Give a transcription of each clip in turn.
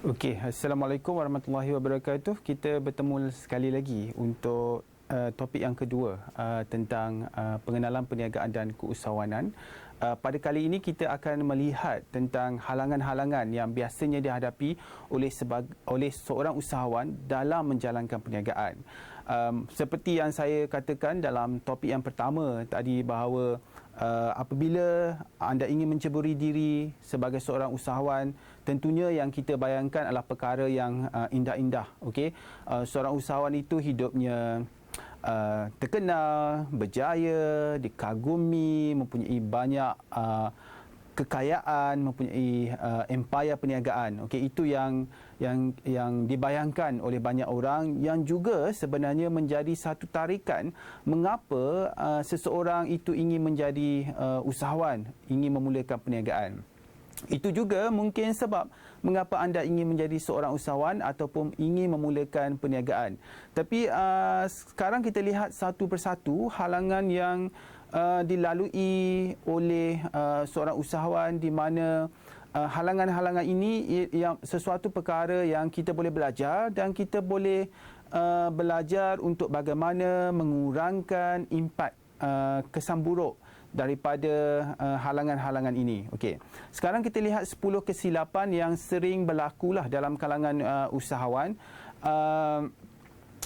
Okey, Assalamualaikum warahmatullahi wabarakatuh. Kita bertemu sekali lagi untuk topik yang kedua tentang pengenalan perniagaan dan keusahawanan. Pada kali ini kita akan melihat tentang halangan-halangan yang biasanya dihadapi oleh seorang usahawan dalam menjalankan perniagaan. Seperti yang saya katakan dalam topik yang pertama tadi, bahawa apabila anda ingin menceburi diri sebagai seorang usahawan, tentunya yang kita bayangkan adalah perkara yang indah-indah. Okey, seorang usahawan itu hidupnya terkenal, berjaya, dikagumi, mempunyai banyak kekayaan, mempunyai empayar perniagaan. Okey, itu yang dibayangkan oleh banyak orang, yang juga sebenarnya menjadi satu tarikan mengapa seseorang itu ingin menjadi usahawan, ingin memulakan perniagaan. Itu juga mungkin sebab mengapa anda ingin menjadi seorang usahawan ataupun ingin memulakan perniagaan. Tapi sekarang kita lihat satu persatu halangan yang dilalui oleh seorang usahawan, di mana halangan-halangan ini yang sesuatu perkara yang kita boleh belajar, dan kita boleh belajar untuk bagaimana mengurangkan impak kesan buruk daripada halangan-halangan ini. Okey. Sekarang kita lihat 10 kesilapan yang sering berlakulah dalam kalangan usahawan.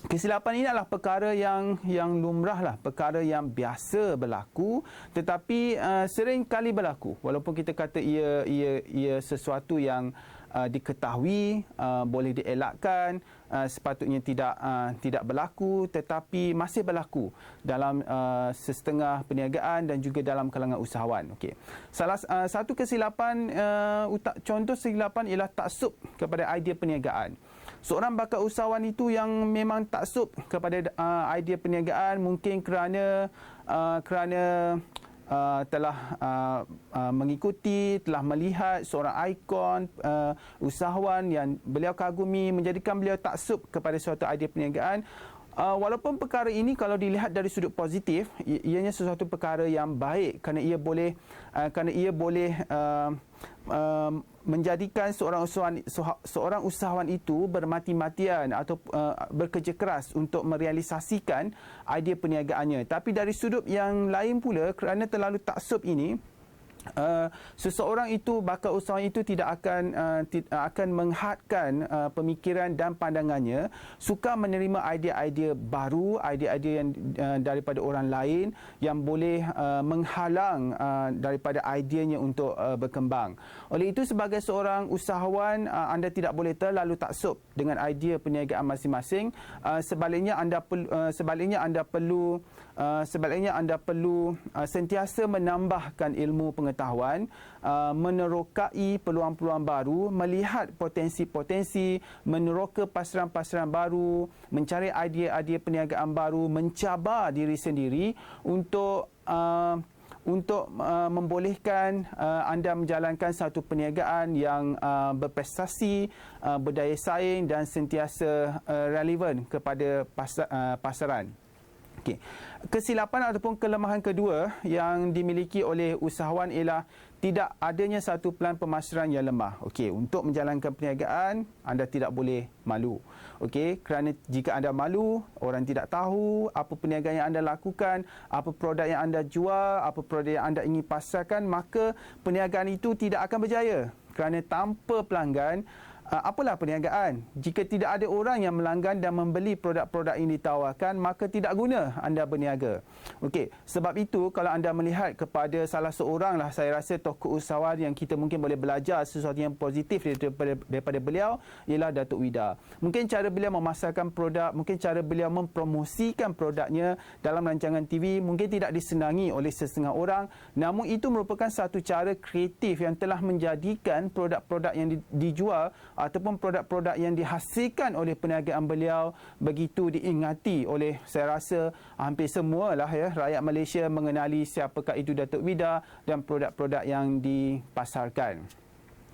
Kesilapan ini adalah perkara yang lumrahlah, perkara yang biasa berlaku, tetapi sering kali berlaku. Walaupun kita kata ia sesuatu yang diketahui, boleh dielakkan, sepatutnya tidak berlaku, tetapi masih berlaku dalam setengah perniagaan dan juga dalam kalangan usahawan. Okey. Salah satu kesilapan, contoh kesilapan ialah taksub kepada idea perniagaan. Seorang bakal usahawan itu yang memang taksub kepada idea perniagaan, mungkin kerana telah mengikuti, telah melihat seorang ikon usahawan yang beliau kagumi, menjadikan beliau taksub kepada suatu idea perniagaan. Walaupun perkara ini kalau dilihat dari sudut positif, ianya sesuatu perkara yang baik, kerana ia boleh menjadikan seorang usahawan itu bermati-matian atau bekerja keras untuk merealisasikan idea perniagaannya. Tapi dari sudut yang lain pula, kerana terlalu taksub ini, seseorang itu, bakal usahawan itu tidak akan menghadkan pemikiran dan pandangannya, suka menerima idea-idea baru, idea-idea yang daripada orang lain yang boleh menghalang daripada ideanya untuk berkembang. Oleh itu, sebagai seorang usahawan, anda tidak boleh terlalu taksub dengan idea perniagaan masing-masing. Sebaliknya anda perlu sentiasa menambahkan ilmu pengetahuan, menerokai peluang-peluang baru, melihat potensi-potensi, meneroka pasaran-pasaran baru, mencari idea-idea perniagaan baru, mencabar diri sendiri untuk membolehkan anda menjalankan satu perniagaan yang berprestasi, berdaya saing dan sentiasa relevan kepada pasaran. Okay. Kesilapan ataupun kelemahan kedua yang dimiliki oleh usahawan ialah tidak adanya satu pelan pemasaran yang lemah. Okey, untuk menjalankan perniagaan, anda tidak boleh malu. Okey, kerana jika anda malu, orang tidak tahu apa perniagaan yang anda lakukan, apa produk yang anda jual, apa produk yang anda ingin pasarkan, maka perniagaan itu tidak akan berjaya. Kerana tanpa pelanggan, apalah perniagaan? Jika tidak ada orang yang melanggan dan membeli produk-produk yang ditawarkan, maka tidak guna anda berniaga. Okey, sebab itu kalau anda melihat kepada salah seorang lah, saya rasa tokoh usahawan yang kita mungkin boleh belajar sesuatu yang positif daripada beliau, ialah Datuk Wida. Mungkin cara beliau memasarkan produk, mungkin cara beliau mempromosikan produknya dalam rancangan TV mungkin tidak disenangi oleh setengah orang, namun itu merupakan satu cara kreatif yang telah menjadikan produk-produk yang dijual ataupun produk-produk yang dihasilkan oleh perniagaan beliau begitu diingati oleh, saya rasa, hampir semualah rakyat Malaysia mengenali siapakah itu Datuk Wida dan produk-produk yang dipasarkan.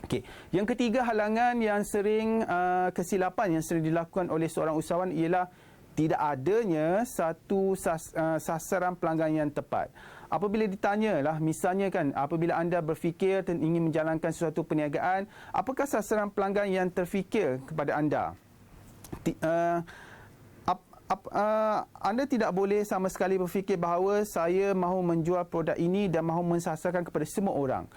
Okey. Yang ketiga halangan yang sering kesilapan yang sering dilakukan oleh seorang usahawan ialah tidak adanya satu sasaran pelanggan yang tepat. apabila ditanyalah, misalnya kan, apabila anda berfikir dan ingin menjalankan sesuatu perniagaan, apakah sasaran pelanggan yang terfikir kepada anda? Anda tidak boleh sama sekali berfikir bahawa saya mahu menjual produk ini dan mahu mensasarkan kepada semua orang.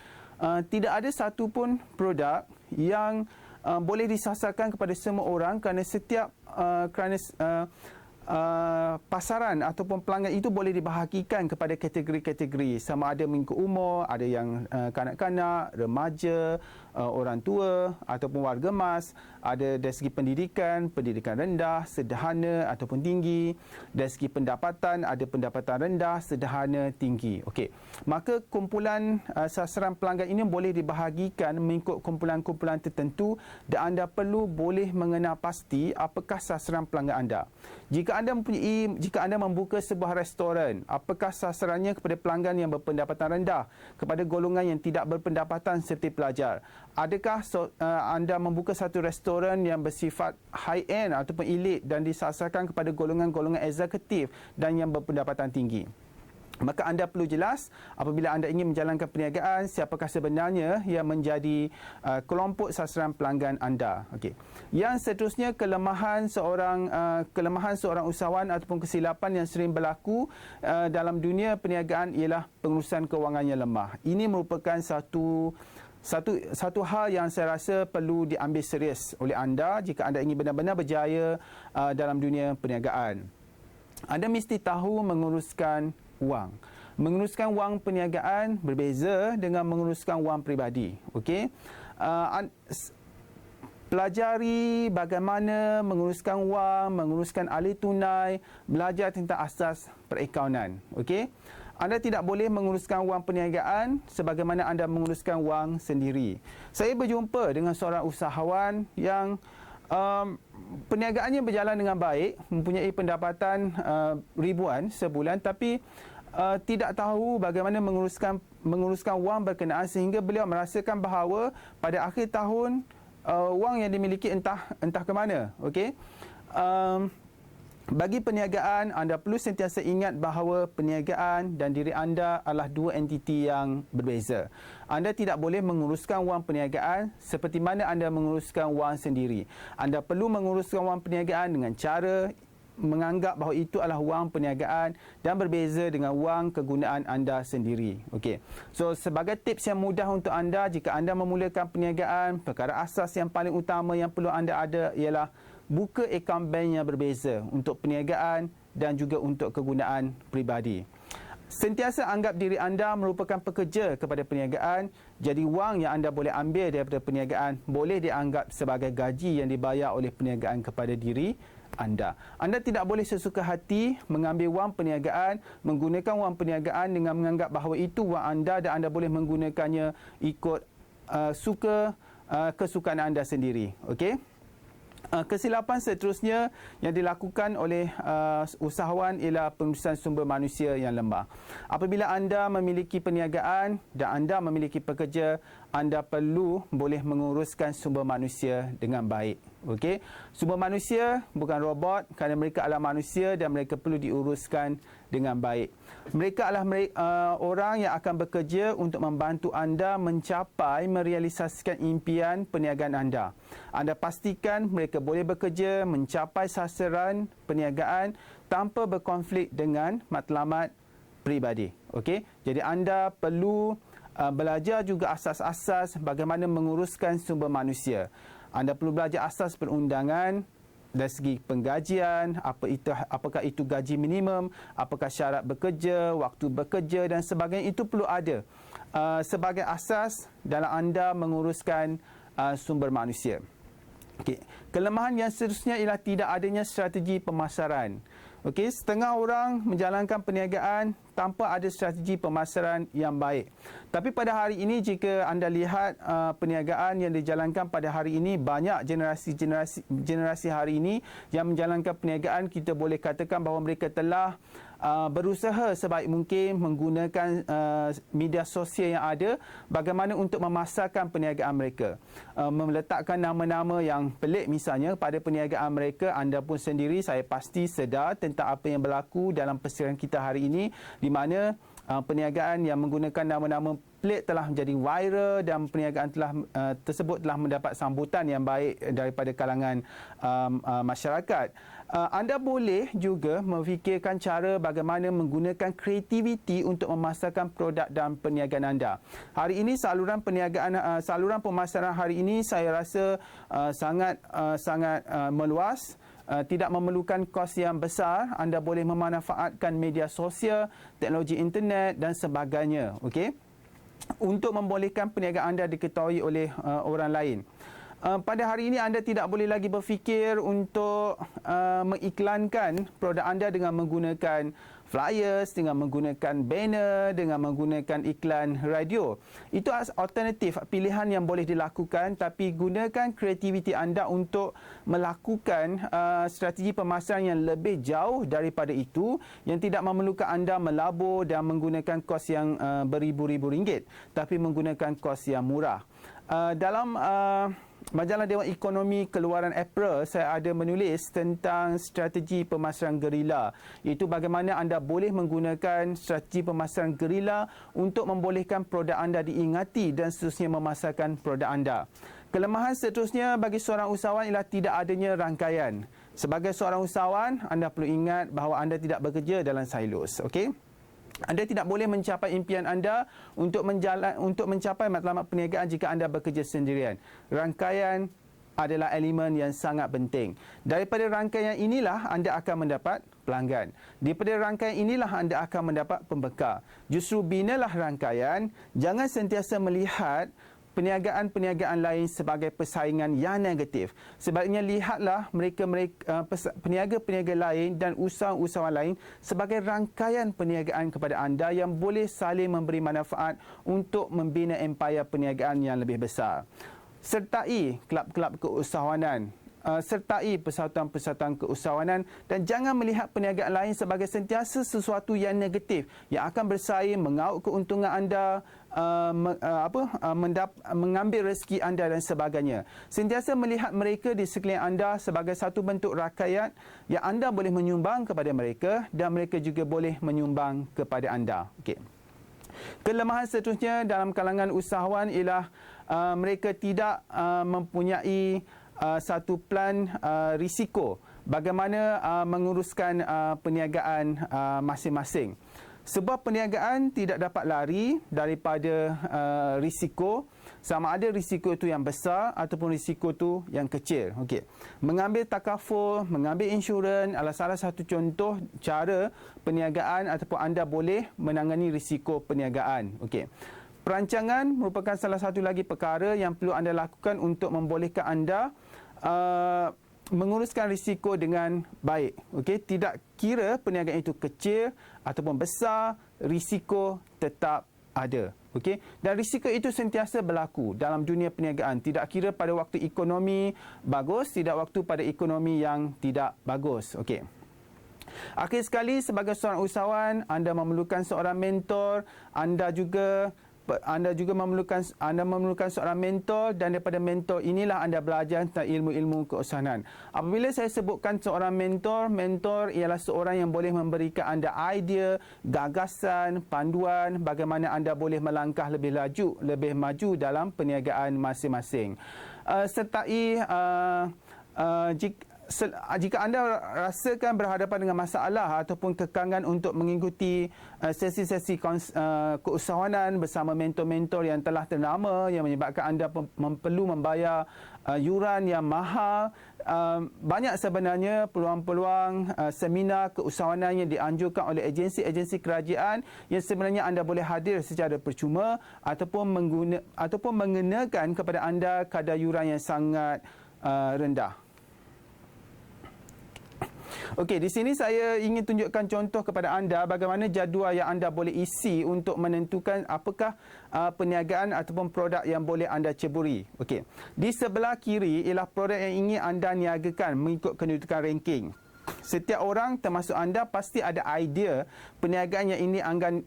Tidak ada satu pun produk yang boleh disasarkan kepada semua orang, kerana setiap pasaran ataupun pelanggan itu boleh dibahagikan kepada kategori-kategori, sama ada mengikut umur, ada yang kanak-kanak, remaja, orang tua ataupun warga emas, ada dari segi pendidikan rendah, sederhana ataupun tinggi, dari segi pendapatan ada pendapatan rendah, sederhana, tinggi. Okey. Maka kumpulan sasaran pelanggan ini boleh dibahagikan mengikut kumpulan-kumpulan tertentu dan anda perlu boleh mengenal pasti apakah sasaran pelanggan anda. Jika anda membuka sebuah restoran, apakah sasarannya kepada pelanggan yang berpendapatan rendah, kepada golongan yang tidak berpendapatan seperti pelajar? Adakah anda membuka satu restoran yang bersifat high-end ataupun elite dan disasarkan kepada golongan-golongan eksekutif dan yang berpendapatan tinggi? Maka anda perlu jelas apabila anda ingin menjalankan perniagaan, siapakah sebenarnya yang menjadi kelompok sasaran pelanggan anda. Okey. Yang seterusnya, kelemahan seorang usahawan ataupun kesilapan yang sering berlaku dalam dunia perniagaan ialah pengurusan kewangan yang lemah. Ini merupakan satu hal yang saya rasa perlu diambil serius oleh anda jika anda ingin benar-benar berjaya dalam dunia perniagaan. Anda mesti tahu menguruskan wang. Menguruskan wang perniagaan berbeza dengan menguruskan wang peribadi. Okey. Pelajari bagaimana menguruskan wang, menguruskan alih tunai, belajar tentang asas perakaunan. Okey. Anda tidak boleh menguruskan wang perniagaan sebagaimana anda menguruskan wang sendiri. Saya berjumpa dengan seorang usahawan yang perniagaannya berjalan dengan baik, mempunyai pendapatan ribuan sebulan, tapi tidak tahu bagaimana menguruskan wang berkenaan, sehingga beliau merasakan bahawa pada akhir tahun wang yang dimiliki entah ke mana. Okey. Bagi perniagaan, anda perlu sentiasa ingat bahawa perniagaan dan diri anda adalah dua entiti yang berbeza. Anda tidak boleh menguruskan wang perniagaan seperti mana anda menguruskan wang sendiri. Anda perlu menguruskan wang perniagaan dengan cara menganggap bahawa itu adalah wang perniagaan dan berbeza dengan wang kegunaan anda sendiri. Okey. So, sebagai tips yang mudah untuk anda jika anda memulakan perniagaan, perkara asas yang paling utama yang perlu anda ada ialah buka akaun bank yang berbeza untuk perniagaan dan juga untuk kegunaan peribadi. Sentiasa anggap diri anda merupakan pekerja kepada perniagaan, jadi wang yang anda boleh ambil daripada perniagaan boleh dianggap sebagai gaji yang dibayar oleh perniagaan kepada diri anda. Anda tidak boleh sesuka hati mengambil wang perniagaan, menggunakan wang perniagaan dengan menganggap bahawa itu wang anda dan anda boleh menggunakannya ikut kesukaan anda sendiri. Okey? Kesilapan seterusnya yang dilakukan oleh usahawan ialah pengurusan sumber manusia yang lemah. Apabila anda memiliki perniagaan dan anda memiliki pekerja, anda perlu boleh menguruskan sumber manusia dengan baik. Okey, sumber manusia bukan robot, kerana mereka adalah manusia dan mereka perlu diuruskan dengan baik. Mereka adalah orang yang akan bekerja untuk membantu anda mencapai merealisasikan impian perniagaan anda. Anda pastikan mereka boleh bekerja mencapai sasaran perniagaan tanpa berkonflik dengan matlamat peribadi. Okey, jadi anda perlu belajar juga asas-asas bagaimana menguruskan sumber manusia. Anda perlu belajar asas perundangan dari segi penggajian, apakah itu gaji minimum, apakah syarat bekerja, waktu bekerja dan sebagainya. Itu perlu ada sebagai asas dalam anda menguruskan sumber manusia. Okay. Kelemahan yang seterusnya ialah tidak adanya strategi pemasaran. Okey, setengah orang menjalankan perniagaan tanpa ada strategi pemasaran yang baik. Tapi pada hari ini jika anda lihat perniagaan yang dijalankan pada hari ini, banyak generasi hari ini yang menjalankan perniagaan, kita boleh katakan bahawa mereka telah berusaha sebaik mungkin menggunakan media sosial yang ada bagaimana untuk memasarkan perniagaan mereka. Meletakkan nama-nama yang pelik misalnya pada perniagaan mereka. Anda pun sendiri saya pasti sedar tentang apa yang berlaku dalam persiaran kita hari ini, di mana perniagaan yang menggunakan nama-nama pelik telah menjadi viral dan perniagaan tersebut telah mendapat sambutan yang baik daripada kalangan masyarakat. Anda boleh juga memfikirkan cara bagaimana menggunakan kreativiti untuk memasarkan produk dan perniagaan anda. Hari ini saluran pemasaran hari ini saya rasa sangat meluas. Tidak memerlukan kos yang besar. Anda boleh memanfaatkan media sosial, teknologi internet dan sebagainya, okey, untuk membolehkan perniagaan anda diketahui oleh orang lain. Pada hari ini anda tidak boleh lagi berfikir untuk mengiklankan produk anda dengan menggunakan flyers, dengan menggunakan banner, dengan menggunakan iklan radio. Itu alternatif pilihan yang boleh dilakukan, tapi gunakan kreativiti anda untuk melakukan strategi pemasaran yang lebih jauh daripada itu, yang tidak memerlukan anda melabur dan menggunakan kos yang beribu-ribu ringgit, tapi menggunakan kos yang murah. Dalam majalah Dewan Ekonomi keluaran April, saya ada menulis tentang strategi pemasaran gerila, iaitu bagaimana anda boleh menggunakan strategi pemasaran gerila untuk membolehkan produk anda diingati dan seterusnya memasarkan produk anda. Kelemahan seterusnya bagi seorang usahawan ialah tidak adanya rangkaian. Sebagai seorang usahawan, anda perlu ingat bahawa anda tidak bekerja dalam silos, okey? Anda tidak boleh mencapai impian anda untuk mencapai matlamat perniagaan jika anda bekerja sendirian. Rangkaian adalah elemen yang sangat penting. Daripada rangkaian inilah anda akan mendapat pelanggan. Daripada rangkaian inilah anda akan mendapat pembekal. Justru binalah rangkaian, jangan sentiasa melihat perniagaan-perniagaan lain sebagai persaingan yang negatif. Sebaliknya lihatlah peniaga-peniaga lain dan usahawan lain sebagai rangkaian perniagaan kepada anda yang boleh saling memberi manfaat untuk membina empayar perniagaan yang lebih besar. Sertai kelab-kelab keusahawanan, sertai persatuan-persatuan keusahawanan dan jangan melihat perniagaan lain sebagai sentiasa sesuatu yang negatif yang akan bersaing, mengaut keuntungan anda, mengambil rezeki anda dan sebagainya. Sentiasa melihat mereka di sekeliling anda sebagai satu bentuk rakyat yang anda boleh menyumbang kepada mereka dan mereka juga boleh menyumbang kepada anda. Okey. Kelemahan seterusnya dalam kalangan usahawan ialah mereka tidak mempunyai satu plan risiko bagaimana menguruskan perniagaan masing-masing. Sebuah perniagaan tidak dapat lari daripada risiko, sama ada risiko itu yang besar ataupun risiko itu yang kecil. Okey. Mengambil takaful, mengambil insurans adalah salah satu contoh cara perniagaan ataupun anda boleh menangani risiko perniagaan. Okey. Perancangan merupakan salah satu lagi perkara yang perlu anda lakukan untuk membolehkan anda menguruskan risiko dengan baik. Okey, tidak kira perniagaan itu kecil ataupun besar, risiko tetap ada. Okey, dan risiko itu sentiasa berlaku dalam dunia perniagaan. Tidak kira pada waktu ekonomi bagus, tidak waktu pada ekonomi yang tidak bagus. Okey. Akhir sekali, sebagai seorang usahawan, anda memerlukan seorang mentor. Anda juga memerlukan seorang mentor dan daripada mentor inilah anda belajar tentang ilmu-ilmu keusahawanan. Apabila saya sebutkan seorang mentor ialah seorang yang boleh memberikan anda idea, gagasan, panduan bagaimana anda boleh melangkah lebih maju dalam perniagaan masing-masing. Jika anda rasakan berhadapan dengan masalah ataupun kekangan untuk mengikuti sesi-sesi keusahawanan bersama mentor-mentor yang telah ternama yang menyebabkan anda perlu membayar yuran yang mahal, banyak sebenarnya peluang-peluang seminar keusahawanan yang dianjurkan oleh agensi-agensi kerajaan yang sebenarnya anda boleh hadir secara percuma ataupun mengenakan kepada anda kadar yuran yang sangat rendah. Okey, di sini saya ingin tunjukkan contoh kepada anda bagaimana jadual yang anda boleh isi untuk menentukan apakah perniagaan ataupun produk yang boleh anda ceburi. Okey. Di sebelah kiri ialah produk yang ingin anda niagakan mengikut kedudukan ranking. Setiap orang termasuk anda pasti ada idea perniagaan yang ini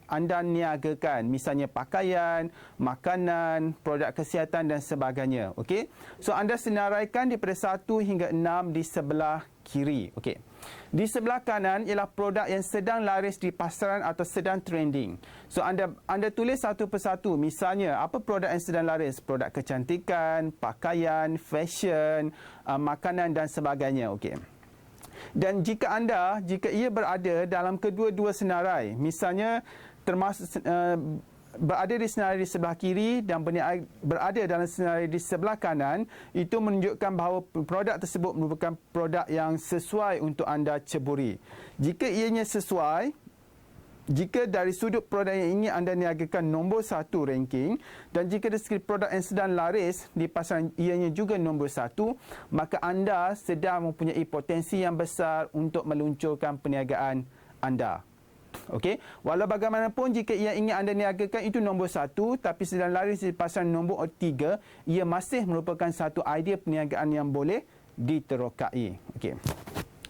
anda niagakan. Misalnya pakaian, makanan, produk kesihatan dan sebagainya. Okey. So anda senaraikan daripada 1 hingga 6 di sebelah kiri. Okey. Di sebelah kanan ialah produk yang sedang laris di pasaran atau sedang trending. So anda tulis satu persatu. Misalnya, apa produk yang sedang laris? Produk kecantikan, pakaian, fashion, makanan dan sebagainya. Okey. Dan jika ia berada dalam kedua-dua senarai, misalnya termasuk berada di senarai di sebelah kiri dan berada dalam senarai di sebelah kanan, itu menunjukkan bahawa produk tersebut merupakan produk yang sesuai untuk anda ceburi. Jika ianya sesuai, jika dari sudut produk yang ingin anda niagakan nombor 1 ranking, dan jika dari segi produk yang sedang laris di pasaran ianya juga nombor 1, maka anda sedang mempunyai potensi yang besar untuk meluncurkan perniagaan anda. Okey, walau bagaimanapun jika ia ingin anda niagakan itu nombor 1 tapi sedang laris di pasaran nombor 3, ia masih merupakan satu idea perniagaan yang boleh diterokai. Okey.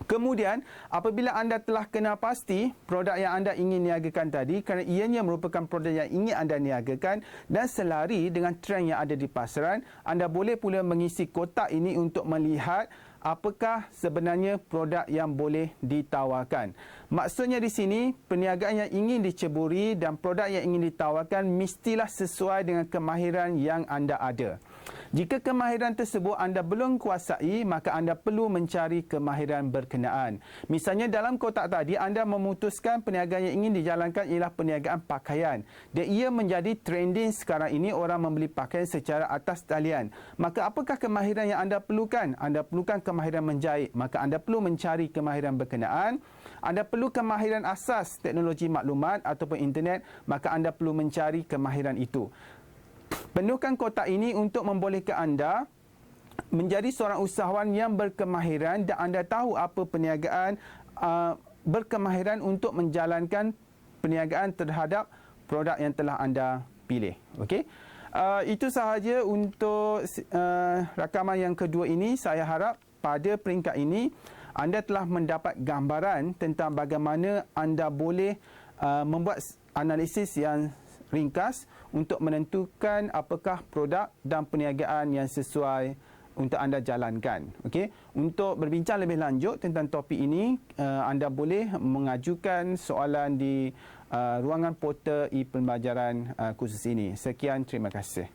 Kemudian, apabila anda telah kenal pasti produk yang anda ingin niagakan tadi, kerana ianya merupakan produk yang ingin anda niagakan dan selari dengan trend yang ada di pasaran, anda boleh pula mengisi kotak ini untuk melihat apakah sebenarnya produk yang boleh ditawarkan. Maksudnya di sini, perniagaan yang ingin diceburi dan produk yang ingin ditawarkan mestilah sesuai dengan kemahiran yang anda ada. Jika kemahiran tersebut anda belum kuasai, maka anda perlu mencari kemahiran berkenaan. Misalnya dalam kotak tadi, anda memutuskan perniagaan yang ingin dijalankan ialah perniagaan pakaian. Dan ia menjadi trending sekarang ini, orang membeli pakaian secara atas talian. Maka apakah kemahiran yang anda perlukan? Anda perlukan kemahiran menjahit. Maka anda perlu mencari kemahiran berkenaan. Anda perlu kemahiran asas teknologi maklumat ataupun internet, maka anda perlu mencari kemahiran itu. Penuhkan kotak ini untuk membolehkan anda menjadi seorang usahawan yang berkemahiran dan anda tahu apa perniagaan berkemahiran untuk menjalankan perniagaan terhadap produk yang telah anda pilih. Okey. Itu sahaja untuk rakaman yang kedua ini. Saya harap pada peringkat ini anda telah mendapat gambaran tentang bagaimana anda boleh membuat analisis yang ringkas untuk menentukan apakah produk dan perniagaan yang sesuai untuk anda jalankan. Okey, untuk berbincang lebih lanjut tentang topik ini, anda boleh mengajukan soalan di ruangan portal e-pembelajaran khusus ini. Sekian, terima kasih.